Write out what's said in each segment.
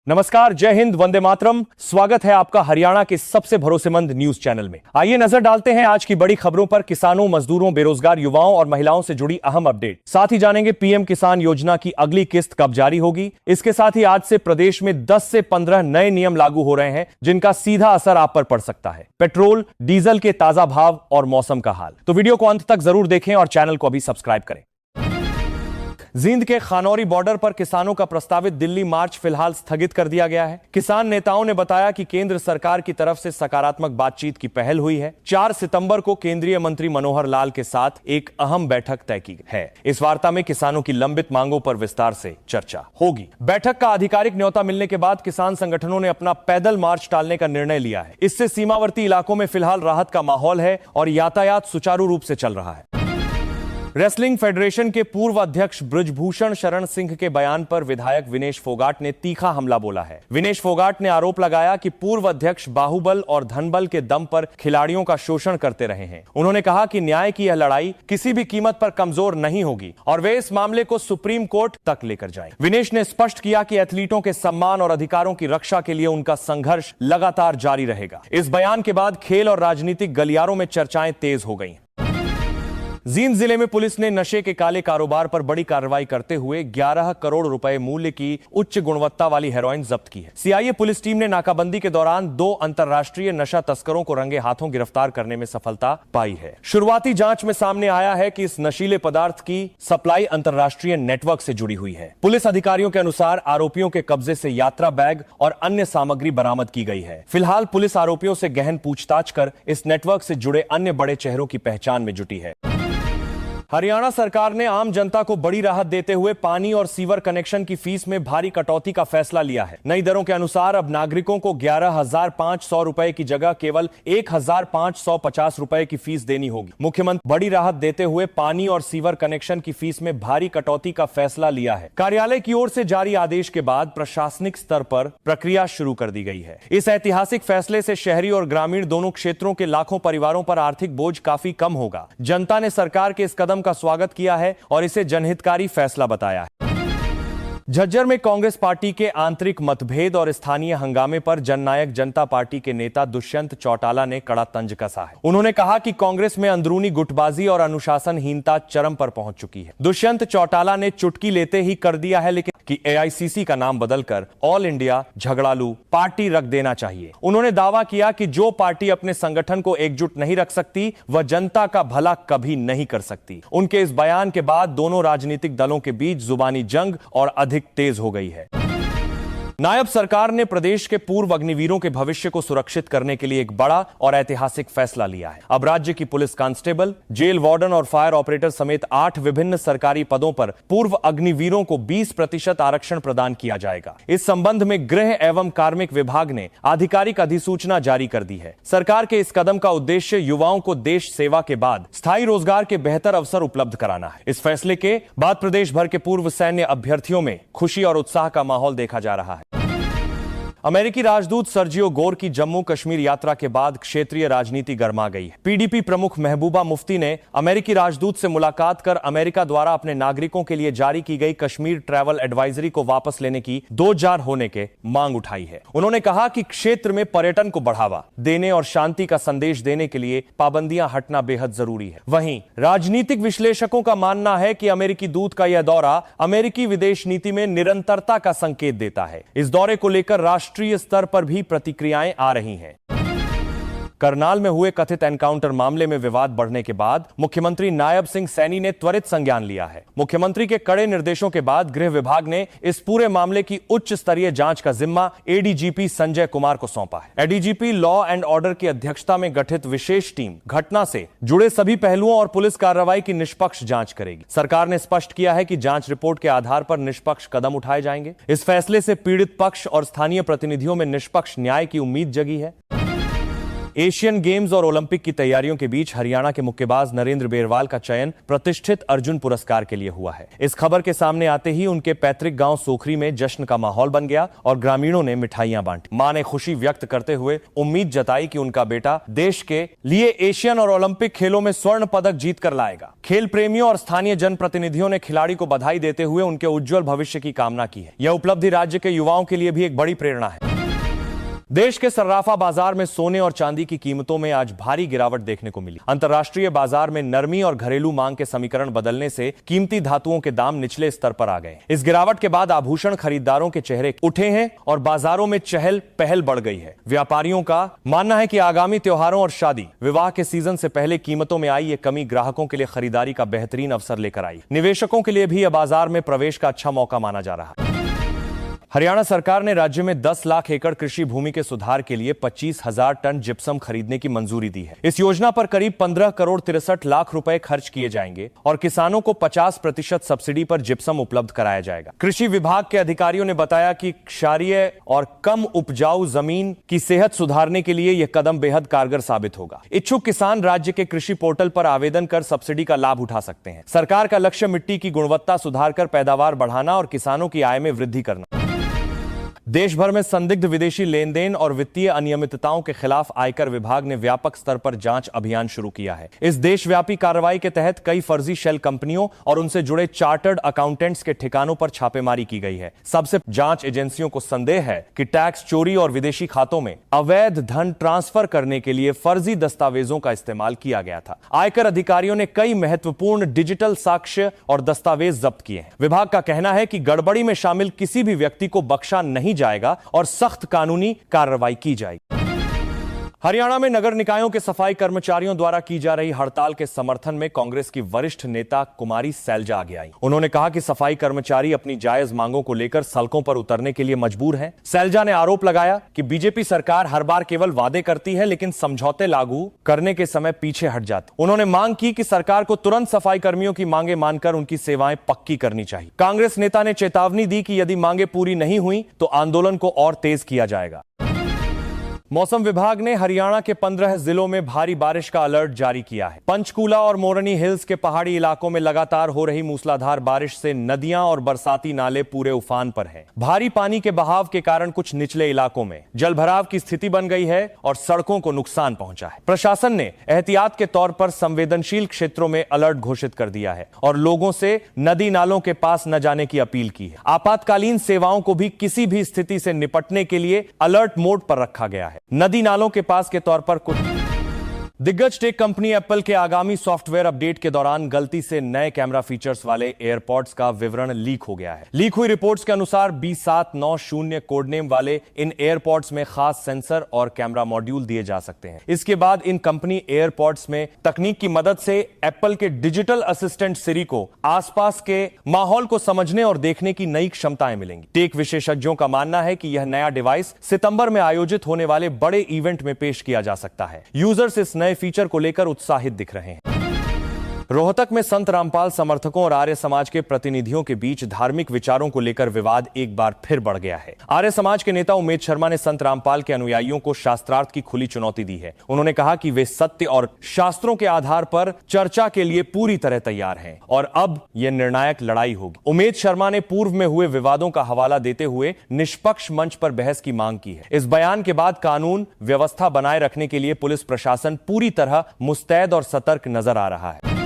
नमस्कार, जय हिंद, वंदे मातरम। स्वागत है आपका हरियाणा के सबसे भरोसेमंद न्यूज चैनल में। आइए नजर डालते हैं आज की बड़ी खबरों पर। किसानों, मजदूरों, बेरोजगार युवाओं और महिलाओं से जुड़ी अहम अपडेट। साथ ही जानेंगे पीएम किसान योजना की अगली किस्त कब जारी होगी। इसके साथ ही आज से प्रदेश में 10 से 15 नए नियम लागू हो रहे हैं जिनका सीधा असर आप पर पड़ सकता है। पेट्रोल, डीजल के ताजा भाव और मौसम का हाल। तो वीडियो को अंत तक जरूर देखें और चैनल को अभी सब्सक्राइब करें। जींद के खानौरी बॉर्डर पर किसानों का प्रस्तावित दिल्ली मार्च फिलहाल स्थगित कर दिया गया है। किसान नेताओं ने बताया कि केंद्र सरकार की तरफ से सकारात्मक बातचीत की पहल हुई है। 4 सितंबर को केंद्रीय मंत्री मनोहर लाल के साथ एक अहम बैठक तय की है। इस वार्ता में किसानों की लंबित मांगों पर विस्तार से चर्चा होगी। बैठक का आधिकारिक न्योता मिलने के बाद किसान संगठनों ने अपना पैदल मार्च टालने का निर्णय लिया है। इससे सीमावर्ती इलाकों में फिलहाल राहत का माहौल है और यातायात सुचारू रूप से चल रहा है। रेसलिंग फेडरेशन के पूर्व अध्यक्ष बृजभूषण शरण सिंह के बयान पर विधायक विनेश फोगाट ने तीखा हमला बोला है। विनेश फोगाट ने आरोप लगाया कि पूर्व अध्यक्ष बाहुबल और धनबल के दम पर खिलाड़ियों का शोषण करते रहे हैं। उन्होंने कहा कि न्याय की यह लड़ाई किसी भी कीमत पर कमजोर नहीं होगी और वे इस मामले को सुप्रीम कोर्ट तक लेकर जाएं। विनेश ने स्पष्ट किया कि एथलीटों के सम्मान और अधिकारों की रक्षा के लिए उनका संघर्ष लगातार जारी रहेगा। इस बयान के बाद खेल और राजनीतिक गलियारों में चर्चाएं तेज हो गई। जींद जिले में पुलिस ने नशे के काले कारोबार पर बड़ी कार्रवाई करते हुए 11 करोड़ रुपए मूल्य की उच्च गुणवत्ता वाली हेरोइन जब्त की है। सीआईए पुलिस टीम ने नाकाबंदी के दौरान 2 अंतर्राष्ट्रीय नशा तस्करों को रंगे हाथों गिरफ्तार करने में सफलता पाई है। शुरुआती जांच में सामने आया है कि इस नशीले पदार्थ की सप्लाई अंतर्राष्ट्रीय नेटवर्क से जुड़ी हुई है। पुलिस अधिकारियों के अनुसार आरोपियों के कब्जे से यात्रा बैग और अन्य सामग्री बरामद की गई है। फिलहाल पुलिस आरोपियों से गहन पूछताछ कर इस नेटवर्क से जुड़े अन्य बड़े चेहरों की पहचान में जुटी है। हरियाणा सरकार ने आम जनता को बड़ी राहत देते हुए पानी और सीवर कनेक्शन की फीस में भारी कटौती का फैसला लिया है। नई दरों के अनुसार अब नागरिकों को 11,500 रुपए की जगह केवल 1,550 रुपए की फीस देनी होगी। मुख्यमंत्री बड़ी राहत देते हुए पानी और सीवर कनेक्शन की फीस में भारी कटौती का फैसला लिया है। कार्यालय की ओर से जारी आदेश के बाद प्रशासनिक स्तर पर प्रक्रिया शुरू कर दी गई है। इस ऐतिहासिक फैसले से शहरी और ग्रामीण दोनों क्षेत्रों के लाखों परिवारों पर आर्थिक बोझ काफी कम होगा। जनता ने सरकार के इस कदम का स्वागत किया है और इसे जनहितकारी फैसला बताया है। झज्जर में कांग्रेस पार्टी के आंतरिक मतभेद और स्थानीय हंगामे पर जननायक जनता पार्टी के नेता दुष्यंत चौटाला ने कड़ा तंज कसा है। उन्होंने कहा कि कांग्रेस में अंदरूनी गुटबाजी और अनुशासनहीनता चरम पर पहुंच चुकी है। दुष्यंत चौटाला ने चुटकी लेते ही कर दिया है लेकिन कि एआईसीसी का नाम बदलकर ऑल इंडिया झगड़ालू पार्टी रख देना चाहिए। उन्होंने दावा किया कि जो पार्टी अपने संगठन को एकजुट नहीं रख सकती वह जनता का भला कभी नहीं कर सकती। उनके इस बयान के बाद दोनों राजनीतिक दलों के बीच जुबानी जंग और अधिक तेज हो गई है। नायब सरकार ने प्रदेश के पूर्व अग्निवीरों के भविष्य को सुरक्षित करने के लिए एक बड़ा और ऐतिहासिक फैसला लिया है। अब राज्य की पुलिस कांस्टेबल, जेल वार्डन और फायर ऑपरेटर समेत 8 विभिन्न सरकारी पदों पर पूर्व अग्निवीरों को 20% आरक्षण प्रदान किया जाएगा। इस संबंध में गृह एवं कार्मिक विभाग ने आधिकारिक अधिसूचना जारी कर दी है। सरकार के इस कदम का उद्देश्य युवाओं को देश सेवा के बाद स्थायी रोजगार के बेहतर अवसर उपलब्ध कराना है। इस फैसले के बाद प्रदेश भर के पूर्व सैन्य अभ्यर्थियों में खुशी और उत्साह का माहौल देखा जा रहा है। अमेरिकी राजदूत सर्जियो गोर की जम्मू कश्मीर यात्रा के बाद क्षेत्रीय राजनीति गर्मा गई है। पीडीपी प्रमुख महबूबा मुफ्ती ने अमेरिकी राजदूत से मुलाकात कर अमेरिका द्वारा अपने नागरिकों के लिए जारी की गई कश्मीर ट्रैवल एडवाइजरी को वापस लेने की 2 जार होने के मांग उठाई है। उन्होंने कहा कि क्षेत्र में पर्यटन को बढ़ावा देने और शांति का संदेश देने के लिए पाबंदियां हटना बेहद जरूरी है। वहीं राजनीतिक विश्लेषकों का मानना है कि अमेरिकी दूत का यह दौरा अमेरिकी विदेश नीति में निरंतरता का संकेत देता है। इस दौरे को लेकर राष्ट्रीय स्तर पर भी प्रतिक्रियाएं आ रही हैं। करनाल में हुए कथित एनकाउंटर मामले में विवाद बढ़ने के बाद मुख्यमंत्री नायब सिंह सैनी ने त्वरित संज्ञान लिया है। मुख्यमंत्री के कड़े निर्देशों के बाद गृह विभाग ने इस पूरे मामले की उच्च स्तरीय जांच का जिम्मा एडीजीपी संजय कुमार को सौंपा है। एडीजीपी लॉ एंड ऑर्डर की अध्यक्षता में गठित विशेष टीम घटना से जुड़े सभी पहलुओं और पुलिस कार्रवाई की निष्पक्ष जांच करेगी। सरकार ने स्पष्ट किया है कि जांच रिपोर्ट के आधार पर निष्पक्ष कदम उठाए जाएंगे। इस फैसले से पीड़ित पक्ष और स्थानीय प्रतिनिधियों में निष्पक्ष न्याय की उम्मीद जगी है। एशियन गेम्स और ओलंपिक की तैयारियों के बीच हरियाणा के मुक्केबाज नरेंद्र बेरवाल का चयन प्रतिष्ठित अर्जुन पुरस्कार के लिए हुआ है। इस खबर के सामने आते ही उनके पैतृक गांव सोखरी में जश्न का माहौल बन गया और ग्रामीणों ने मिठाइयां बांटी। मां ने खुशी व्यक्त करते हुए उम्मीद जताई कि उनका बेटा देश के लिए एशियन और ओलंपिक खेलों में स्वर्ण पदक जीत कर लाएगा। खेल प्रेमियों और स्थानीय जनप्रतिनिधियों ने खिलाड़ी को बधाई देते हुए उनके उज्जवल भविष्य की कामना की है। यह उपलब्धि राज्य के युवाओं के लिए भी एक बड़ी प्रेरणा है। देश के सर्राफा बाजार में सोने और चांदी की कीमतों में आज भारी गिरावट देखने को मिली। अंतर्राष्ट्रीय बाजार में नरमी और घरेलू मांग के समीकरण बदलने से कीमती धातुओं के दाम निचले स्तर पर आ गए। इस गिरावट के बाद आभूषण खरीदारों के चेहरे उठे हैं और बाजारों में चहल पहल बढ़ गई है। व्यापारियों का मानना है कि आगामी त्योहारों और शादी विवाह के सीजन से पहले कीमतों में आई ये कमी ग्राहकों के लिए खरीदारी का बेहतरीन अवसर लेकर आई। निवेशकों के लिए भी यह बाजार में प्रवेश का अच्छा मौका माना जा रहा है। हरियाणा सरकार ने राज्य में 10 लाख एकड़ कृषि भूमि के सुधार के लिए 25,000 टन जिप्सम खरीदने की मंजूरी दी है। इस योजना पर करीब 15 करोड़ 63 लाख रुपए खर्च किए जाएंगे और किसानों को 50% सब्सिडी पर जिप्सम उपलब्ध कराया जाएगा। कृषि विभाग के अधिकारियों ने बताया कि क्षारीय और कम उपजाऊ जमीन की सेहत सुधारने के लिए यह कदम बेहद कारगर साबित होगा। इच्छुक किसान राज्य के कृषि पोर्टल पर आवेदन कर सब्सिडी का लाभ उठा सकते हैं। सरकार का लक्ष्य मिट्टी की गुणवत्ता सुधार कर पैदावार बढ़ाना और किसानों की आय में वृद्धि करना। देश भर में संदिग्ध विदेशी लेन देन और वित्तीय अनियमितताओं के खिलाफ आयकर विभाग ने व्यापक स्तर पर जांच अभियान शुरू किया है। इस देशव्यापी कार्रवाई के तहत कई फर्जी शेल कंपनियों और उनसे जुड़े चार्टर्ड अकाउंटेंट्स के ठिकानों पर छापेमारी की गई है। सबसे जांच एजेंसियों को संदेह है कि टैक्स चोरी और विदेशी खातों में अवैध धन ट्रांसफर करने के लिए फर्जी दस्तावेजों का इस्तेमाल किया गया था। आयकर अधिकारियों ने कई महत्वपूर्ण डिजिटल साक्ष्य और दस्तावेज जब्त किए हैं। विभाग का कहना है कि गड़बड़ी में शामिल किसी भी व्यक्ति को बख्शा नहीं जाएगा और सख्त कानूनी कार्रवाई की जाएगी। हरियाणा में नगर निकायों के सफाई कर्मचारियों द्वारा की जा रही हड़ताल के समर्थन में कांग्रेस की वरिष्ठ नेता कुमारी सैलजा आगे आई। उन्होंने कहा कि सफाई कर्मचारी अपनी जायज मांगों को लेकर सड़कों पर उतरने के लिए मजबूर हैं। सैलजा ने आरोप लगाया कि बीजेपी सरकार हर बार केवल वादे करती है लेकिन समझौते लागू करने के समय पीछे हट जाती। उन्होंने मांग की कि सरकार को तुरंत सफाई कर्मियों की मांगे मानकर उनकी सेवाएं पक्की करनी चाहिए। कांग्रेस नेता ने चेतावनी दी कि यदि मांगे पूरी नहीं हुई तो आंदोलन को और तेज किया जाएगा। मौसम विभाग ने हरियाणा के 15 जिलों में भारी बारिश का अलर्ट जारी किया है। पंचकूला और मोरनी हिल्स के पहाड़ी इलाकों में लगातार हो रही मूसलाधार बारिश से नदियां और बरसाती नाले पूरे उफान पर हैं। भारी पानी के बहाव के कारण कुछ निचले इलाकों में जलभराव की स्थिति बन गई है और सड़कों को नुकसान पहुंचा है। प्रशासन ने एहतियात के तौर पर संवेदनशील क्षेत्रों में अलर्ट घोषित कर दिया है और लोगों से नदी नालों के पास न जाने की अपील की है। आपातकालीन सेवाओं को भी किसी भी स्थिति से निपटने के लिए अलर्ट मोड पर रखा गया है। नदी नालों के पास के तौर पर कुछ दिग्गज टेक कंपनी एप्पल के आगामी सॉफ्टवेयर अपडेट के दौरान गलती से नए कैमरा फीचर्स वाले एयरपॉड्स का विवरण लीक हो गया है। लीक हुई रिपोर्ट्स के अनुसार B790 कोडनेम वाले इन एयरपॉड्स में खास सेंसर और कैमरा मॉड्यूल दिए जा सकते हैं। इसके बाद इन कंपनी एयरपॉड्स में तकनीक की मदद से एप्पल के डिजिटल असिस्टेंट सिरी को आसपास के माहौल को समझने और देखने की नई क्षमताएं मिलेंगी। टेक विशेषज्ञों का मानना है कि यह नया डिवाइस सितंबर में आयोजित होने वाले बड़े इवेंट में पेश किया जा सकता है। यूजर्स इस नए फीचर को लेकर उत्साहित दिख रहे हैं। रोहतक में संत रामपाल समर्थकों और आर्य समाज के प्रतिनिधियों के बीच धार्मिक विचारों को लेकर विवाद एक बार फिर बढ़ गया है। आर्य समाज के नेता उमेद शर्मा ने संत रामपाल के अनुयायियों को शास्त्रार्थ की खुली चुनौती दी है। उन्होंने कहा कि वे सत्य और शास्त्रों के आधार पर चर्चा के लिए पूरी तरह तैयार हैं और अब यह निर्णायक लड़ाई होगी। उमेद शर्मा ने पूर्व में हुए विवादों का हवाला देते हुए निष्पक्ष मंच पर बहस की मांग की है। इस बयान के बाद कानून व्यवस्था बनाए रखने के लिए पुलिस प्रशासन पूरी तरह मुस्तैद और सतर्क नजर आ रहा है।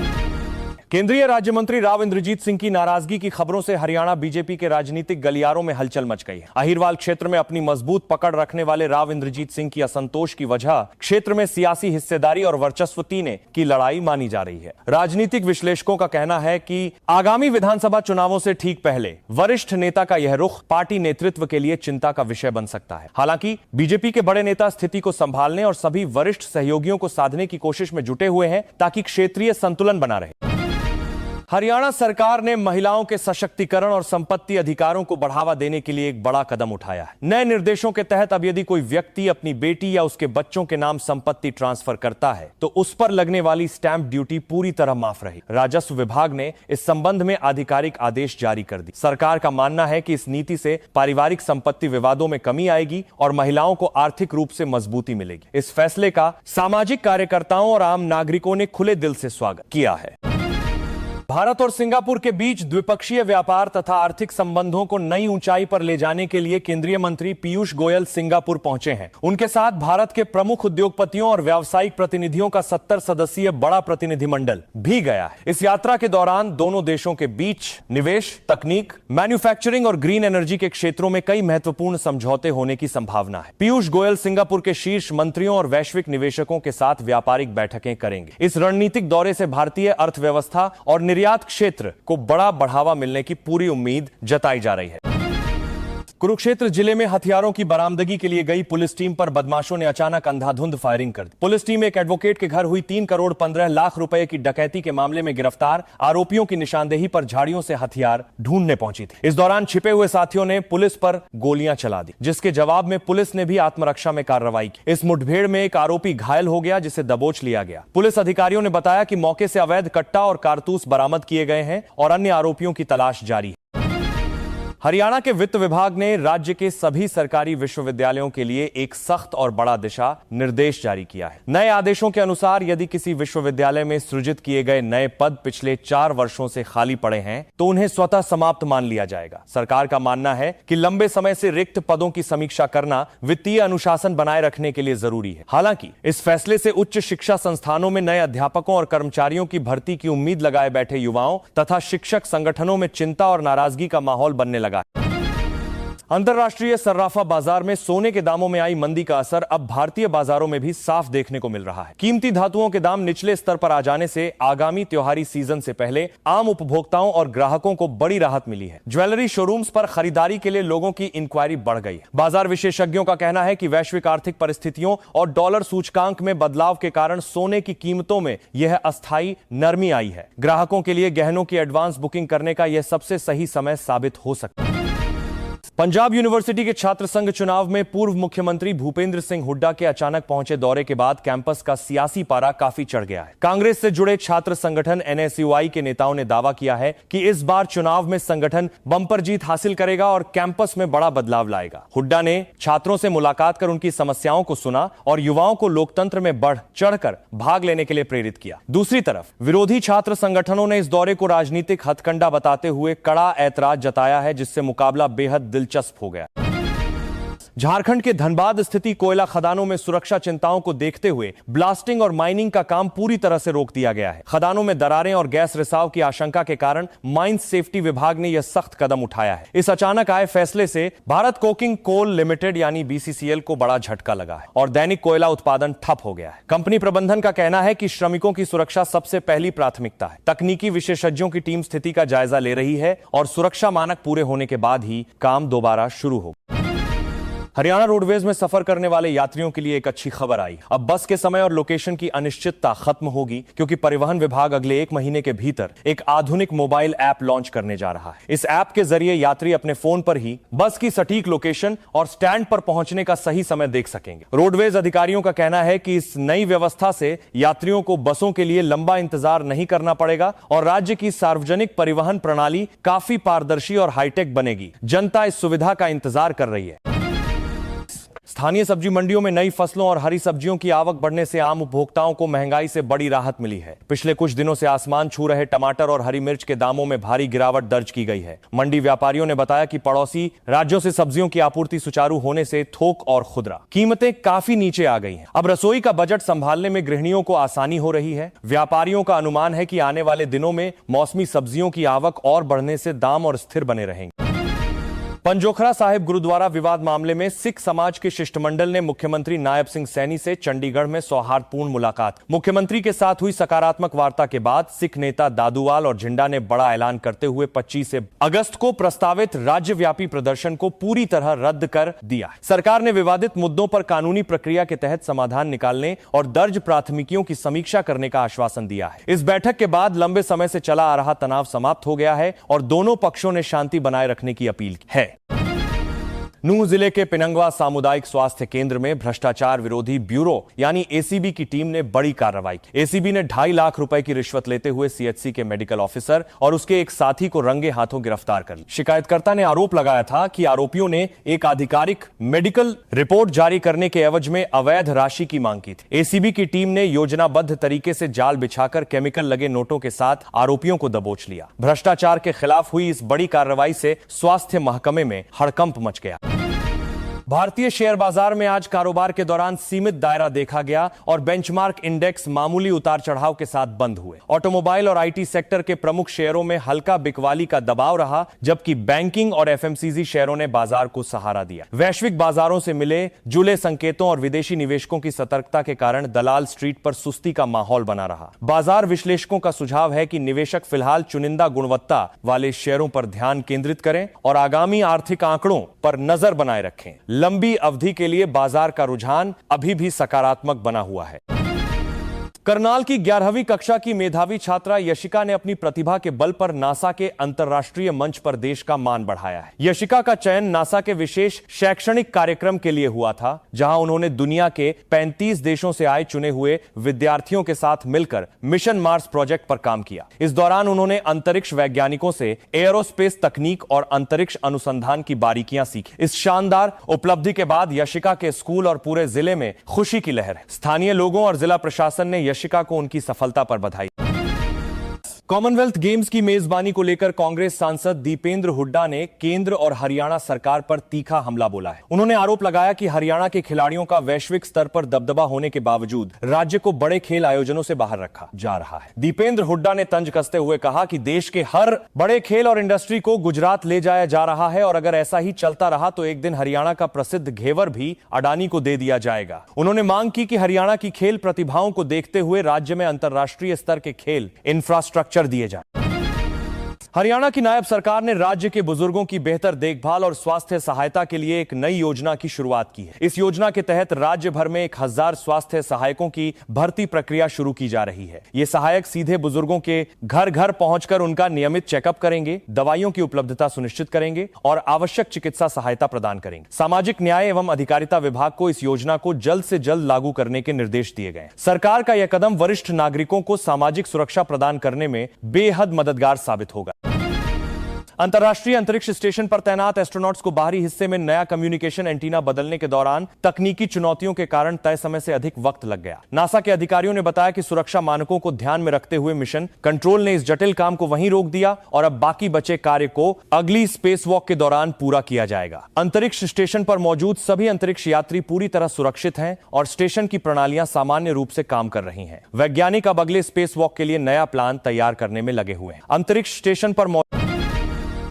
केंद्रीय राज्य मंत्री राव इंद्रजीत सिंह की नाराजगी की खबरों से हरियाणा बीजेपी के राजनीतिक गलियारों में हलचल मच गई है। अहिरवाल क्षेत्र में अपनी मजबूत पकड़ रखने वाले राव इंद्रजीत सिंह की असंतोष की वजह क्षेत्र में सियासी हिस्सेदारी और वर्चस्व तीने की लड़ाई मानी जा रही है। राजनीतिक विश्लेषकों का कहना है कि आगामी विधानसभा चुनावों से ठीक पहले वरिष्ठ नेता का यह रुख पार्टी नेतृत्व के लिए चिंता का विषय बन सकता है। हालांकि बीजेपी के बड़े नेता स्थिति को संभालने और सभी वरिष्ठ सहयोगियों को साधने की कोशिश में जुटे हुए हैं ताकि क्षेत्रीय संतुलन बना रहे। हरियाणा सरकार ने महिलाओं के सशक्तिकरण और संपत्ति अधिकारों को बढ़ावा देने के लिए एक बड़ा कदम उठाया है। नए निर्देशों के तहत अब यदि कोई व्यक्ति अपनी बेटी या उसके बच्चों के नाम संपत्ति ट्रांसफर करता है तो उस पर लगने वाली स्टैंप ड्यूटी पूरी तरह माफ रही। राजस्व विभाग ने इस संबंध में आधिकारिक आदेश जारी कर दी। सरकार का मानना है कि इस नीति से पारिवारिक संपत्ति विवादों में कमी आएगी और महिलाओं को आर्थिक रूप से मजबूती मिलेगी। इस फैसले का सामाजिक कार्यकर्ताओं और आम नागरिकों ने खुले दिल से स्वागत किया है। भारत और सिंगापुर के बीच द्विपक्षीय व्यापार तथा आर्थिक संबंधों को नई ऊंचाई पर ले जाने के लिए केंद्रीय मंत्री पीयूष गोयल सिंगापुर पहुंचे हैं। उनके साथ भारत के प्रमुख उद्योगपतियों और व्यावसायिक प्रतिनिधियों का 70 सदस्यीय बड़ा प्रतिनिधिमंडल भी गया है। इस यात्रा के दौरान दोनों देशों के बीच निवेश, तकनीक, मैन्युफैक्चरिंग और ग्रीन एनर्जी के क्षेत्रों में कई महत्वपूर्ण समझौते होने की संभावना है। पीयूष गोयल सिंगापुर के शीर्ष मंत्रियों और वैश्विक निवेशकों के साथ व्यापारिक बैठकें करेंगे। इस रणनीतिक दौरे से भारतीय अर्थव्यवस्था और निर्यात क्षेत्र को बड़ा बढ़ावा मिलने की पूरी उम्मीद जताई जा रही है। कुरुक्षेत्र जिले में हथियारों की बरामदगी के लिए गई पुलिस टीम पर बदमाशों ने अचानक अंधाधुंध फायरिंग कर दी। पुलिस टीम एक एडवोकेट के घर हुई 3 करोड़ 15 लाख रुपए की डकैती के मामले में गिरफ्तार आरोपियों की निशानदेही पर झाड़ियों से हथियार ढूंढने पहुंची थी। इस दौरान छिपे हुए साथियों ने पुलिस पर गोलियां चला दी, जिसके जवाब में पुलिस ने भी आत्मरक्षा में कार्रवाई की। इस मुठभेड़ में एक आरोपी घायल हो गया, जिसे दबोच लिया गया। पुलिस अधिकारियों ने बताया कि मौके से अवैध कट्टा और कारतूस बरामद किए गए हैं और अन्य आरोपियों की तलाश जारी है। हरियाणा के वित्त विभाग ने राज्य के सभी सरकारी विश्वविद्यालयों के लिए एक सख्त और बड़ा दिशा निर्देश जारी किया है। नए आदेशों के अनुसार यदि किसी विश्वविद्यालय में सृजित किए गए नए पद पिछले 4 वर्षों से खाली पड़े हैं तो उन्हें स्वतः समाप्त मान लिया जाएगा। सरकार का मानना है कि लंबे समय से रिक्त पदों की समीक्षा करना वित्तीय अनुशासन बनाए रखने के लिए जरूरी है। हालांकि इस फैसले से उच्च शिक्षा संस्थानों में नए अध्यापकों और कर्मचारियों की भर्ती की उम्मीद लगाए बैठे युवाओं तथा शिक्षक संगठनों में चिंता और नाराजगी का माहौल बनने लगा। अंतर्राष्ट्रीय सर्राफा बाजार में सोने के दामों में आई मंदी का असर अब भारतीय बाजारों में भी साफ देखने को मिल रहा है। कीमती धातुओं के दाम निचले स्तर पर आ जाने से आगामी त्योहारी सीजन से पहले आम उपभोक्ताओं और ग्राहकों को बड़ी राहत मिली है। ज्वेलरी शोरूम्स पर खरीदारी के लिए लोगों की इंक्वायरी बढ़ गई है। बाजार विशेषज्ञों का कहना है कि वैश्विक आर्थिक परिस्थितियों और डॉलर सूचकांक में बदलाव के कारण सोने की कीमतों में यह अस्थायी नरमी आई है। ग्राहकों के लिए गहनों की एडवांस बुकिंग करने का यह सबसे सही समय साबित हो सकता है। पंजाब यूनिवर्सिटी के छात्र संघ चुनाव में पूर्व मुख्यमंत्री भूपेंद्र सिंह हुड्डा के अचानक पहुंचे दौरे के बाद कैंपस का सियासी पारा काफी चढ़ गया है। कांग्रेस से जुड़े छात्र संगठन NSUI के नेताओं ने दावा किया है कि इस बार चुनाव में संगठन बंपर जीत हासिल करेगा और कैंपस में बड़ा बदलाव लाएगा। हुड्डा ने छात्रों से मुलाकात कर उनकी समस्याओं को सुना और युवाओं को लोकतंत्र में बढ़ चढ़कर भाग लेने के लिए प्रेरित किया। दूसरी तरफ विरोधी छात्र संगठनों ने इस दौरे को राजनीतिक हथकंडा बताते हुए कड़ा ऐतराज जताया है, जिससे मुकाबला बेहद दिलचस्प हो गया। झारखंड के धनबाद स्थिति कोयला खदानों में सुरक्षा चिंताओं को देखते हुए ब्लास्टिंग और माइनिंग का काम पूरी तरह से रोक दिया गया है। खदानों में दरारें और गैस रिसाव की आशंका के कारण माइंस सेफ्टी विभाग ने यह सख्त कदम उठाया है। इस अचानक आए फैसले से भारत कोकिंग कोल लिमिटेड यानी BCCL को बड़ा झटका लगा है और दैनिक कोयला उत्पादन ठप हो गया है। कंपनी प्रबंधन का कहना है कि श्रमिकों की सुरक्षा सबसे पहली प्राथमिकता है। तकनीकी विशेषज्ञों की टीम स्थिति का जायजा ले रही है और सुरक्षा मानक पूरे होने के बाद ही काम दोबारा शुरू होगा। हरियाणा रोडवेज में सफर करने वाले यात्रियों के लिए एक अच्छी खबर आई। अब बस के समय और लोकेशन की अनिश्चितता खत्म होगी, क्योंकि परिवहन विभाग अगले 1 महीने के भीतर एक आधुनिक मोबाइल ऐप लॉन्च करने जा रहा है। इस ऐप के जरिए यात्री अपने फोन पर ही बस की सटीक लोकेशन और स्टैंड पर पहुंचने का सही समय देख सकेंगे। रोडवेज अधिकारियों का कहना है कि इस नई व्यवस्था से यात्रियों को बसों के लिए लंबा इंतजार नहीं करना पड़ेगा और राज्य की सार्वजनिक परिवहन प्रणाली काफी पारदर्शी और हाईटेक बनेगी। जनता इस सुविधा का इंतजार कर रही है। स्थानीय सब्जी मंडियों में नई फसलों और हरी सब्जियों की आवक बढ़ने से आम उपभोक्ताओं को महंगाई से बड़ी राहत मिली है। पिछले कुछ दिनों से आसमान छू रहे टमाटर और हरी मिर्च के दामों में भारी गिरावट दर्ज की गई है। मंडी व्यापारियों ने बताया कि पड़ोसी राज्यों से सब्जियों की आपूर्ति सुचारू होने से थोक और खुदरा कीमतें काफी नीचे आ गई हैं। अब रसोई का बजट संभालने में गृहिणियों को आसानी हो रही है। व्यापारियों का अनुमान है कि आने वाले दिनों में मौसमी सब्जियों की आवक और बढ़ने से दाम और स्थिर बने रहेंगे। पंजोखरा साहिब गुरुद्वारा विवाद मामले में सिख समाज के शिष्टमंडल ने मुख्यमंत्री नायब सिंह सैनी से चंडीगढ़ में सौहार्दपूर्ण मुलाकात। मुख्यमंत्री के साथ हुई सकारात्मक वार्ता के बाद सिख नेता दादूवाल और झिंडा ने बड़ा ऐलान करते हुए 25 अगस्त को प्रस्तावित राज्यव्यापी प्रदर्शन को पूरी तरह रद्द कर दिया। सरकार ने विवादित मुद्दों पर कानूनी प्रक्रिया के तहत समाधान निकालने और दर्ज प्राथमिकियों की समीक्षा करने का आश्वासन दिया है। इस बैठक के बाद लंबे समय से चला आ रहा तनाव समाप्त हो गया है और दोनों पक्षों ने शांति बनाए रखने की अपील की है। नूंह जिले के पिनंगवा सामुदायिक स्वास्थ्य केंद्र में भ्रष्टाचार विरोधी ब्यूरो यानी एसीबी की टीम ने बड़ी कार्रवाई की। एसीबी ने 2.5 लाख रुपए की रिश्वत लेते हुए सीएचसी के मेडिकल ऑफिसर और उसके एक साथी को रंगे हाथों गिरफ्तार कर लिया। शिकायतकर्ता ने आरोप लगाया था कि आरोपियों ने एक आधिकारिक मेडिकल रिपोर्ट जारी करने के एवज में अवैध राशि की मांग की थी। एसीबी की टीम ने योजनाबद्ध तरीके से जाल बिछाकर केमिकल लगे नोटों के साथ आरोपियों को दबोच लिया। भ्रष्टाचार के खिलाफ हुई इस बड़ी कार्रवाई से स्वास्थ्य महकमे में हड़कंप मच गया। भारतीय शेयर बाजार में आज कारोबार के दौरान सीमित दायरा देखा गया और बेंचमार्क इंडेक्स मामूली उतार चढ़ाव के साथ बंद हुए। ऑटोमोबाइल और आईटी सेक्टर के प्रमुख शेयरों में हल्का बिकवाली का दबाव रहा, जबकि बैंकिंग और एफएमसीजी शेयरों ने बाजार को सहारा दिया। वैश्विक बाजारों से मिले जुले संकेतों और विदेशी निवेशकों की सतर्कता के कारण दलाल स्ट्रीट पर सुस्ती का माहौल बना रहा। बाजार विश्लेषकों का सुझाव है कि निवेशक फिलहाल चुनिंदा गुणवत्ता वाले शेयरों पर ध्यान केंद्रित करें और आगामी आर्थिक आंकड़ों पर नजर बनाए रखें। लंबी अवधि के लिए बाजार का रुझान अभी भी सकारात्मक बना हुआ है। करनाल की 11वीं कक्षा की मेधावी छात्रा यशिका ने अपनी प्रतिभा के बल पर नासा के अंतर्राष्ट्रीय मंच पर देश का मान बढ़ाया है। यशिका का चयन नासा के विशेष शैक्षणिक कार्यक्रम के लिए हुआ था, जहां उन्होंने दुनिया के 35 देशों से आए चुने हुए विद्यार्थियों के साथ मिलकर मिशन मार्स प्रोजेक्ट पर काम किया। इस दौरान उन्होंने अंतरिक्ष वैज्ञानिकों से एयरोस्पेस तकनीक और अंतरिक्ष अनुसंधान की बारीकियां सीखी। इस शानदार उपलब्धि के बाद यशिका के स्कूल और पूरे जिले में खुशी की लहर है। स्थानीय लोगों और जिला प्रशासन ने यशिका को उनकी सफलता पर बधाई। कॉमनवेल्थ गेम्स की मेजबानी को लेकर कांग्रेस सांसद दीपेंद्र हुड्डा ने केंद्र और हरियाणा सरकार पर तीखा हमला बोला है। उन्होंने आरोप लगाया कि हरियाणा के खिलाड़ियों का वैश्विक स्तर पर दबदबा होने के बावजूद राज्य को बड़े खेल आयोजनों से बाहर रखा जा रहा है। दीपेंद्र हुड्डा ने तंज कसते हुए कहा कि देश के हर बड़े खेल और इंडस्ट्री को गुजरात ले जाया जा रहा है और अगर ऐसा ही चलता रहा तो एक दिन हरियाणा का प्रसिद्ध घेवर भी अडानी को दे दिया जाएगा। उन्होंने मांग की कि हरियाणा की खेल प्रतिभाओं को देखते हुए राज्य में अंतर्राष्ट्रीय स्तर के खेल इंफ्रास्ट्रक्चर दिए जाए। हरियाणा की नायब सरकार ने राज्य के बुजुर्गों की बेहतर देखभाल और स्वास्थ्य सहायता के लिए एक नई योजना की शुरुआत की है। इस योजना के तहत राज्य भर में 1000 स्वास्थ्य सहायकों की भर्ती प्रक्रिया शुरू की जा रही है। ये सहायक सीधे बुजुर्गों के घर घर पहुंचकर उनका नियमित चेकअप करेंगे, दवाइयों की उपलब्धता सुनिश्चित करेंगे और आवश्यक चिकित्सा सहायता प्रदान करेंगे। सामाजिक न्याय एवं अधिकारिता विभाग को इस योजना को जल्द से जल्द लागू करने के निर्देश दिए गए। सरकार का यह कदम वरिष्ठ नागरिकों को सामाजिक सुरक्षा प्रदान करने में बेहद मददगार साबित होगा। अंतर्राष्ट्रीय अंतरिक्ष स्टेशन पर तैनात एस्ट्रोनॉट्स को बाहरी हिस्से में नया कम्युनिकेशन एंटीना बदलने के दौरान तकनीकी चुनौतियों के कारण तय समय से अधिक वक्त लग गया। नासा के अधिकारियों ने बताया कि सुरक्षा मानकों को ध्यान में रखते हुए मिशन कंट्रोल ने इस जटिल काम को वहीं रोक दिया और अब बाकी बचे कार्य को अगली स्पेस वॉक के दौरान पूरा किया जाएगा। अंतरिक्ष स्टेशन पर मौजूद सभी अंतरिक्ष यात्री पूरी तरह सुरक्षित हैं और स्टेशन की प्रणालियां सामान्य रूप से काम कर रही हैं। वैज्ञानिक अब अगले स्पेस वॉक के लिए नया प्लान तैयार करने में लगे हुए हैं। अंतरिक्ष स्टेशन पर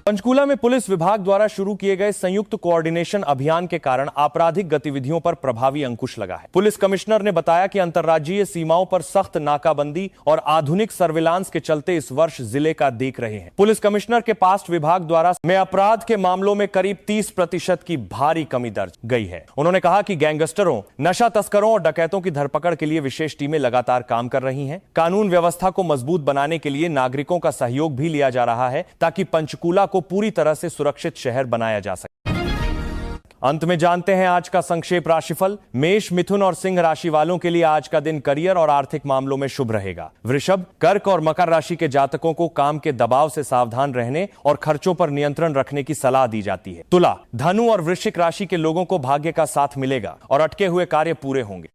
पंचकूला में पुलिस विभाग द्वारा शुरू किए गए संयुक्त कोऑर्डिनेशन अभियान के कारण आपराधिक गतिविधियों पर प्रभावी अंकुश लगा है। पुलिस कमिश्नर ने बताया कि अंतर्राज्यीय सीमाओं पर सख्त नाकाबंदी और आधुनिक सर्विलांस के चलते इस वर्ष जिले का देख रहे हैं। पुलिस कमिश्नर के पास विभाग द्वारा में अपराध के मामलों में करीब 30% की भारी कमी दर्ज गई है। उन्होंने कहा कि गैंगस्टरों, नशा तस्करों और डकैतों की धरपकड़ के लिए विशेष टीमें लगातार काम कर रही हैं। कानून व्यवस्था को मजबूत बनाने के लिए नागरिकों का सहयोग भी लिया जा रहा है ताकि पंचकूला को पूरी तरह से सुरक्षित शहर बनाया जा सके। अंत में जानते हैं आज का संक्षेप राशिफल। मेष, मिथुन और सिंह राशि वालों के लिए आज का दिन करियर और आर्थिक मामलों में शुभ रहेगा। वृषभ, कर्क और मकर राशि के जातकों को काम के दबाव से सावधान रहने और खर्चों पर नियंत्रण रखने की सलाह दी जाती है। तुला, धनु और वृश्चिक राशि के लोगों को भाग्य का साथ मिलेगा और अटके हुए कार्य पूरे होंगे।